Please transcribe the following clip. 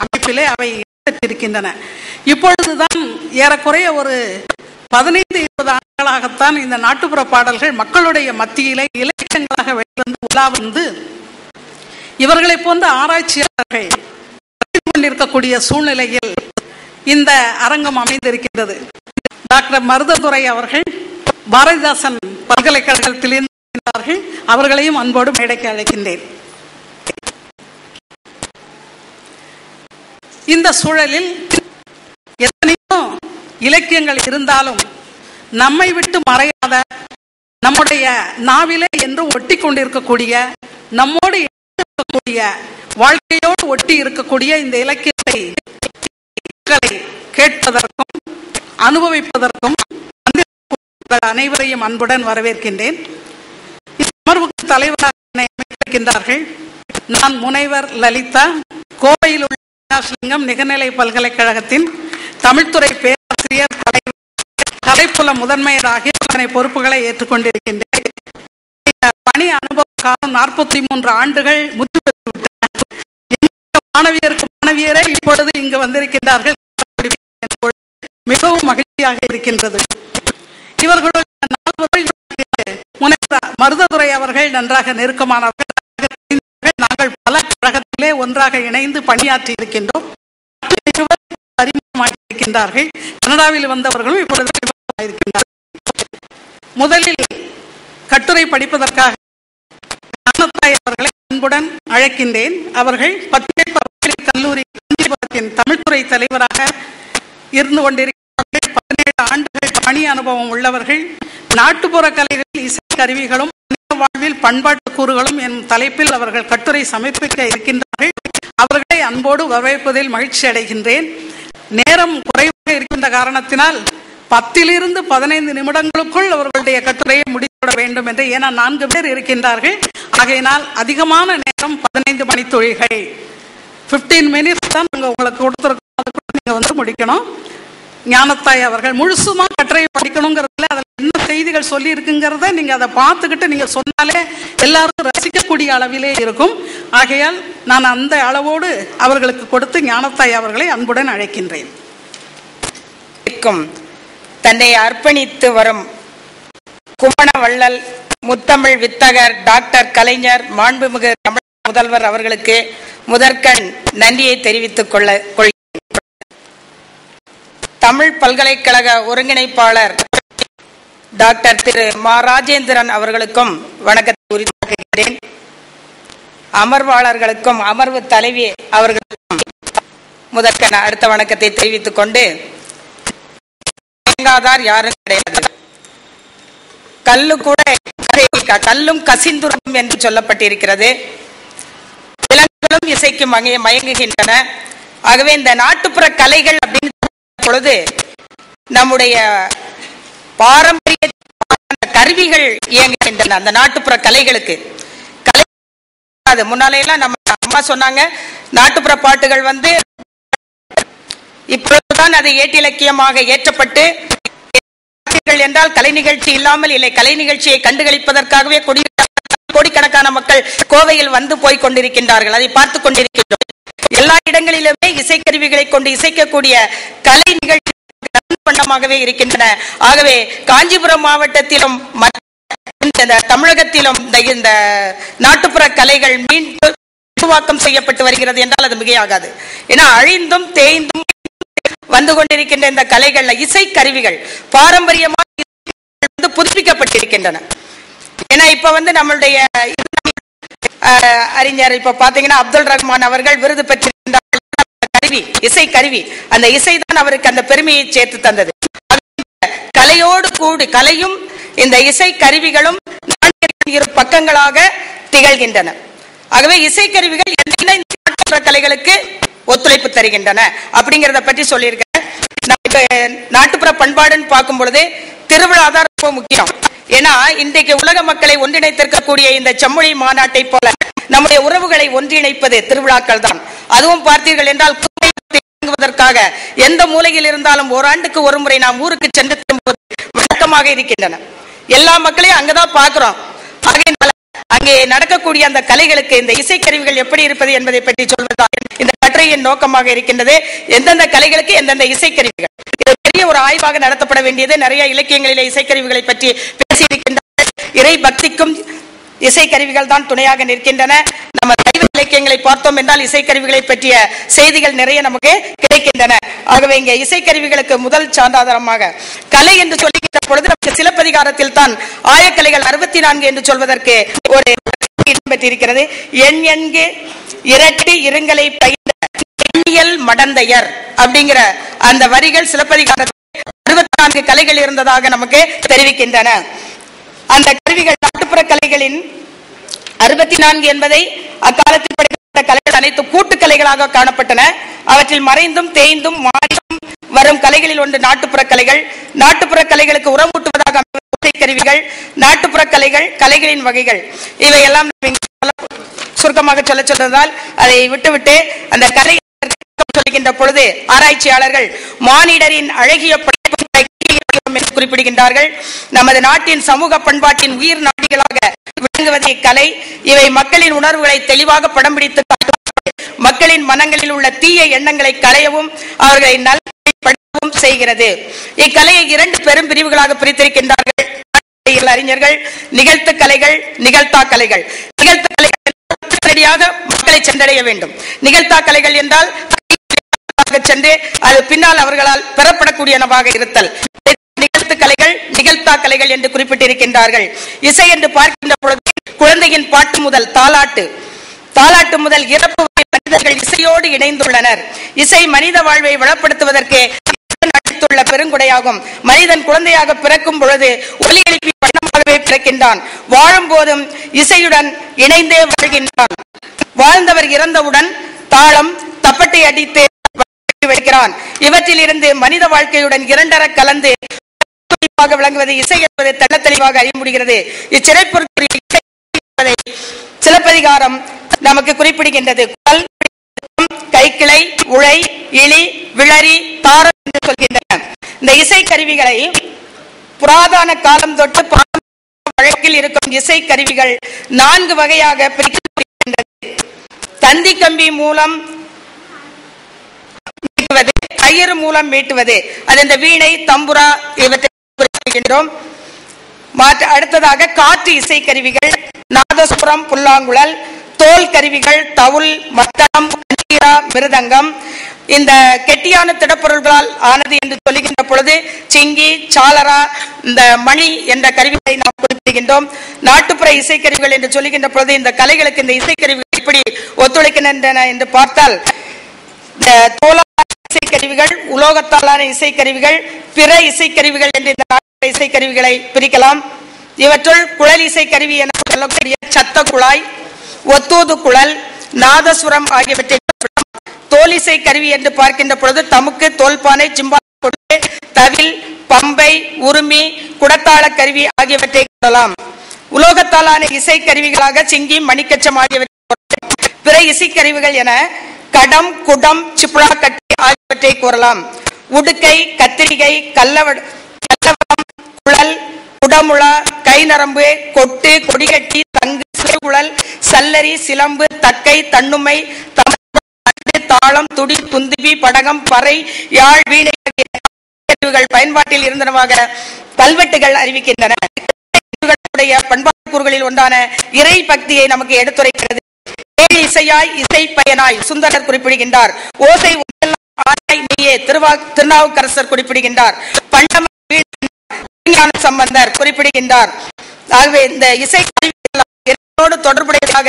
அமைப்பிலே அவை இடம்பெற்றிருக்கின்றன. இப்பொழுதுதான் ஏறக்குறைய ஒரு 15-20 ஆண்டுகளாகத்தான் இந்த நாட்டுப்புற பாடல்கள் மக்களுடைய மத்தியிலே இலக்கியங்களாக வெளிவந்து உலா வந்து இவர்களை போன்ற ஆராய்ச்சியாளர்கள் கொண்டிருக்கக்கூடிய சூழ்நிலையில் இந்த அரங்கம் அமைந்திருக்கின்றது. டாக்டர் மருததுரை அவர்கள் பாரதிதாசன் பல்கலைக்கழகத்திலிருந்து அவர்களையும் அன்போடு மேடைக்கு அழைக்கின்றேன். இந்த சூழலில் எத்தனையோ இலக்கியங்கள் இருந்தாலும் நம்மை விட்டு மறையாத, நம்முடைய நாவிலே என்று ஒட்டி கொண்டிருக்கக்கூடிய, நம்மோடு இருக்கக்கூடிய, வாழ்க்கையோடு ஒட்டி இருக்கக்கூடிய இந்த இலக்கியத்தை கேட்பதற்கும் அனுபவிப்பதற்கும் அனைவரையும் அன்புடன் வரவேற்கின்றேன். அமர்வுக்கு தலைவராக அமைக்கின்றார்கள். நான் முனைவர் லலிதா, கோவையில் உள்ள லிங்கம் நிகர்நிலை பல்கலைக்கழகத்தின் தமிழ்துறை பேராசிரியர், கலைப்புல முதன்மையர் ஆகிய பொறுப்புகளை ஏற்றுக்கொண்டிருக்கின்றேன். பணி அனுபவ காலம் 43 ஆண்டுகள் முற்று பெற்றுவிட்டன. மாணவியரே இப்பொழுது இங்கு வந்திருக்கின்றார்கள். மிகவும் மகிழ்ச்சியாக இருக்கின்றது. இவர்களுடைய முனைவர் மருததுரை அவர்கள் நன்றாக நெருக்கமானவர்கள். நாங்கள் பல கழகத்திலே ஒன்றாக இணைந்து பணியாற்றி இருக்கின்றோம். அறிமுகமாகியிருக்கின்றார்கள். கனடாவில் வந்தவர்களும் இப்பொழுது இருக்கின்றார்கள். முதலில் கட்டுரை படிப்பதற்காக அவர்களை அன்புடன் அழைக்கின்றேன். அவர்கள் பத்திரிகை கல்லூரி தமிழ்துறை தலைவராக இருந்து கொண்டிருக்கிறார்கள். 17 ஆண்டுகள் பணி அனுபவம் உள்ளவர்கள். நாட்டுப்புற கலைகளில் இசை கருவிகளும் வாழ்வில் பண்பாட்டு கூறுகளும் எனும் தலைப்பில் அவர்கள் கட்டுரை சமர்ப்பிக்க இருக்கின்றார்கள். அவர்களை அன்போடு வரவேற்பதில் மகிழ்ச்சி அடைகின்றேன். நேரம் குறைவாக இருக்கின்ற காரணத்தினால் 10 to 15 நிமிடங்களுக்குள் அவர்களுடைய கட்டுரையை முடித்துவிட வேண்டும் என்று, ஏன்னா 4 பேர் இருக்கின்றார்கள். ஆகையினால் அதிகமான நேரம் 15 மணித்துளிகள், 15 மினிட்ஸ் தான் நாங்கள் உங்களுக்கு கொடுத்துருக்கோம். அதுக்குள்ள நீங்க வந்து முடிக்கணும். ஞானத்தாய் அவர்கள் முழுசுமா கட்டுரையை படிக்கணுங்கிறதுல அதில் என்ன செய்திகள் சொல்லி இருக்குங்கிறத நீங்க அதை பார்த்துக்கிட்டு நீங்க சொன்னாலே எல்லாரும் ரசிக்கக்கூடிய அளவிலே இருக்கும். ஆகையால் நான் அந்த அளவோடு அவர்களுக்கு கொடுத்து ஞானத்தாய் அவர்களை அன்புடன் அழைக்கின்றேன். தன்னை அர்ப்பணித்து வரும் குமணவள்ளல் முத்தமிழ் வித்தகர் டாக்டர் கலைஞர் மாண்புமிகு தமிழ் முதல்வர் அவர்களுக்கு முதற்கண் நன்றியை தெரிவித்துக் கொள்கிறேன். தமிழ் பல்கலைக்கழக ஒருங்கிணைப்பாளர் டாக்டர் திரு மா ராஜேந்திரன் அவர்களுக்கும் வணக்கத்தை உரித்தாக்குகிறேன். அமர்வாளர்களுக்கும் அமர்வு தலைவி அவர்களுக்கும் முதற்கண் அடுத்த வணக்கத்தை தெரிவித்துக் கொண்டு, யாரும் கிடையாது, கல்லு கூட கல்லும் கசிந்துரும் என்று சொல்லப்பட்டிருக்கிறது. விலங்குகளும் இசைக்கு மயங்குகின்றன. ஆகவே இந்த நாட்டுப்புற கலைகள் அப்படின்னு பொழுது நம்முடைய பாரம்பரிய கருவிகள் இயங்குகின்றன. அந்த நாட்டுப்புற கலைகளுக்கு கலை முன்னாலையெல்லாம் நம்ம அம்மா சொன்னாங்க, நாட்டுப்புற பாட்டுகள் வந்து இப்பொழுதுதான் அது ஏட்டிலக்கியமாக ஏற்றப்பட்டு என்றால் கலை நிகழ்ச்சி இல்லாமல் இல்லை. கலை நிகழ்ச்சியை கண்டுகளிப்பதற்காகவே கோடிக்கணக்கான மக்கள் கோவையில் வந்து போய் கொண்டிருக்கின்றார்கள். அதை பார்த்து கொண்டிருக்கின்றோம். எல்லா இடங்களிலுமே இசைக்கருவிகளை கொண்டு இசைக்கக்கூடிய கலை நிகழ்ச்சி பண்ணமாகவே இருக்கின்றன. ஆகவே காஞ்சிபுரம் மாவட்டத்திலும் தமிழகத்திலும் இந்த நாட்டுப்புற கலைகள் மீண்டும் உருவாக்கம் செய்யப்பட்டு வருகிறது என்றால் அது மிகையாகாது. ஏன்னா அழிந்தும் தேய்ந்தும் வந்து கொண்டிருக்கின்ற இந்த கலைகள்ல இசை கருவிகள் பாரம்பரியமாக புதுப்பிக்கப்பட்டிருக்கின்றன. ஏன்னா இப்ப வந்து நம்மளுடைய அறிஞர் இப்ப பாத்தீங்கன்னா அப்துல் ரஹ்மான் அவர்கள் விருது பெற்றிருந்த கருவி, இசை கருவி, அந்த இசைதான் அவருக்கு அந்த பெருமையை சேர்த்து தந்தது. கலையோடு கூடி கலையும் இந்த இசை கருவிகளும் இரு பக்கங்களாக திகழ்கின்றன. ஆகவே இசைக்கருவிகள் என்ன கலைகளுக்கு ஒத்துழைப்பு தருகின்றன அப்படிங்கிறத பற்றி சொல்லியிருக்கேன். நாட்டுப்புற பண்பாடுன்னு பார்க்கும் பொழுது திருவிழா தான் ரொம்ப முக்கியம். ஏன்னா இன்றைக்கு உலக மக்களை ஒன்றிணைத்திருக்கக்கூடிய இந்த செம்மொழி மாநாட்டை போல நம்முடைய உறவுகளை ஒன்றிணைப்பது திருவிழாக்கள் தான். அதுவும் பார்த்தீர்கள் என்றால் எந்த மூலையில் இருந்தாலும் ஓராண்டுக்கு ஒரு முறை நாம் ஊருக்கு சென்று திரும்புவது வழக்கமாக இருக்கின்றன. எல்லா மக்களையும் அங்கதான் பார்க்கிறோம். அங்கே நடக்கக்கூடிய அந்த கலைகளுக்கு இந்த இசைக்கருவிகள் எப்படி இருப்பது என்பதை பற்றி சொல்வதுதான் இந்த கட்டுரையின் நோக்கமாக இருக்கின்றது. எந்தெந்த கலைகளுக்கு எந்தெந்த இசைக்கருவிகள், இது பெரிய ஒரு ஆய்வாக நடத்தப்பட வேண்டியது. நிறைய இலக்கியங்களிலே இசைக்கருவிகளை பற்றி பேசியிருக்கின்றனர். இறை பக்திக்கும் இசைக்கருவிகள் தான் துணையாக நிற்கின்றன. நம்ம சைவ இலக்கியங்களை பார்த்தோம் என்றால் இசைக்கருவிகளை பற்றிய செய்திகள் நிறைய நமக்கு கிடைக்கின்றன. ஆகவே இங்கே இசைக்கருவிகளுக்கு முதல் சான்றாதாரமாக கலை என்று சொல்லுகின்ற பொழுது நமக்கு சிலப்பதிகாரத்தில் தான் ஆயக்கலைகள் 64 என்று சொல்வதற்கு ஒரு இடம் பெற்றிருக்கிறது. எண் எண்கு இரட்டு இருங்கலை பயின்ற எண்ணியல் மடந்தையர் அப்படிங்கிற அந்த வரிகள் சிலப்பதிகாரத்தில் 64 கலைகள் இருந்ததாக நமக்கு தெரிவிக்கின்றன. அந்த கருவிகள் நாட்டுப்புற கலைகளின் 64 என்பதை அக்காலத்தில் படிக்கப்பட்ட கலைகள் அனைத்து கூட்டுக்கலைகளாக காணப்பட்டன. அவற்றில் மறைந்தும் தேய்ந்தும் மாறியும் வரும் கலைகளில் ஒன்று நாட்டுப்புற கலைகள். நாட்டுப்புற கலைகளுக்கு உரமூட்டுவதாக கருவிகள், நாட்டுப்புற கலைகள், கலைகளின் வகைகள், இவையெல்லாம் சுருக்கமாக சொல்வதால் அதை விட்டுவிட்டு அந்த கலை சொல்லுகின்ற பொழுது ஆராய்ச்சியாளர்கள் மானிடரின் அழகிய குறிப்பிடுகின்றார்கள். நமது நாட்டின் சமூக பண்பாட்டின் உயிர் நாடிகளாக விளங்குவது கலை. இவை மக்களின் உணர்வுகளை தெளிவாக படம் பிடித்து மக்களின் மனங்களில் உள்ள தீய எண்ணங்களை களையவும் அவர்களை நல்வழிப்படுத்தவும் செய்கிறது. இக்கலையை 2 பெரும் பிரிவுகளாக பிரித்திருக்கின்றார்கள் அறிஞர்கள். நிகழ்த்து கலைகள், நிகழ்த்தா கலைகள். நிகழ்த்து கலைகள் மக்களை சென்றடைய வேண்டும். நிகழ்த்தா கலைகள் என்றால் சென்று அது பின்னால் அவர்களால் பெறப்படக்கூடியனவாக இருத்தல். நிகழ்த்து கலைகள், நிகழ்த்தா கலைகள் என்று குறிப்பிட்டிருக்கின்றார்கள். இசை என்று பார்க்கின்ற பொழுது குழந்தையின் பாட்டு முதல் தாலாட்டு முதல் இறப்பு வரை மனிதர்கள் இசையோடு இணைந்துள்ளனர். இசை மனித வாழ்வை வளப்படுத்துவதற்கு அளித்துள்ள பெருங்குடையாகும். மனிதன் குழந்தையாக பிறக்கும் பொழுது ஒலி எழுப்பி வண்ணமாகவே பிறக்கின்றான். வாழும் போதும் இசையுடன் இணைந்தே வாழ்கின்றான். வாழ்ந்தவர் இறந்தவுடன் தாளம் தப்பட்டை அடித்து வைக்கிறான். இவற்றில் இருந்து மனித வாழ்க்கையுடன் இரண்டர கலந்து விளங்குவது இசை என்பதை தெள்ள தெளிவாக அறிய முடிகிறது. இச்சிறைப்பொருட்களில் சிலப்பதிகாரம் நமக்கு குறிப்பிடுகின்றது. கைக்கிளை, உழை, இழி, விளரி, தாரம் என்று சொல்கின்றன. இந்த இசை கருவிகளை புராதன காலம் தொட்டு வழக்கில் இருக்கும் இசை கருவிகள் 4 வகையாக பிரிக்கப்படுகின்றது. தந்தி கம்பி மூலம் மீட்டுவது, கயிறு மூலம் மீட்டுவது, அது இந்த வீணை, தம்புரா இவற்றை குறிப்பிடுகின்றோம். அடுத்ததாக காற்று இசை கருவிகள், நாதசுரம், புல்லாங்குழல், தோல் கருவிகள், தவுல், மத்தளம், மிருதங்கம். இந்த கெட்டியான திடப்பொருள்களால் ஆனது என்று சொல்லுகின்ற பொழுது சிங்கி, சாலரா, இந்த மணி என்ற கருவிகளை நாம் குறிப்பிடுகின்றோம். நாட்டுப்புற இசைக்கருவிகள் என்று சொல்லுகின்ற பொழுது இந்த கலைகளுக்கு இந்த இசைக்கருவிகள் எப்படி ஒத்துழைக்கின்றன என்று பார்த்தால், இந்த தோலான இசைக்கருவிகள், உலோகத்தாலான இசைக்கருவிகள், பிற இசைக்கருவிகள் என்று இந்த நாட்டுப்புற இசைக்கருவிகளை பிரிக்கலாம். இவற்றுள் குழல் இசைக்கருவி என சொல்லக்கூடிய சத்த குழாய், ஒத்தூது குழல், நாதசுரம் ஆகியவற்றை தோலிசை கருவி என்று பார்க்கின்ற பொழுது தமுக்கு, தோல்பானை, சிம்பானை, தவில், பம்பை, உருமி, குடத்தாள கருவி ஆகியவற்றை கூறலாம். உலோகத்தாலான இசை கருவிகளாக சிங்கி, மணிக்கச்சம் ஆகியவற்றை, பிற இசைக்கருவிகள் என கடம், குடம், சிப்ளா கட்டி ஆகியவற்றை கூறலாம். உடுக்கை, கத்திரிகை, கல்லவடம், குழல், குடமுழா, கை நரம்பு, கொட்டு, கொடிகட்டி, தங்கு, சிறுகுழல், சல்லரி, சிலம்பு, தக்கை, தன்னுமை, தாளம், துடி, துந்துபி, படகம், பறை, யாழ், வீணை பயன்பாட்டில் இருந்தனவாக கல்வெட்டுகள் அறிவிக்கின்றன. பண்பாட்டு கூறுகளில் ஒன்றான இறை பக்தியை நமக்கு எடுத்துரைக்கிறது. இசையாய் இசை பயனாய் சுந்தரர் குறிப்பிடுகின்றார். ஓசை திருநாவுக்கரசர் குறிப்பிடுகின்றார். பண்டம சம்பந்தர் குறிப்பிடுகின்றார். ஆகவே இந்த இசை தொடர்புடையதாக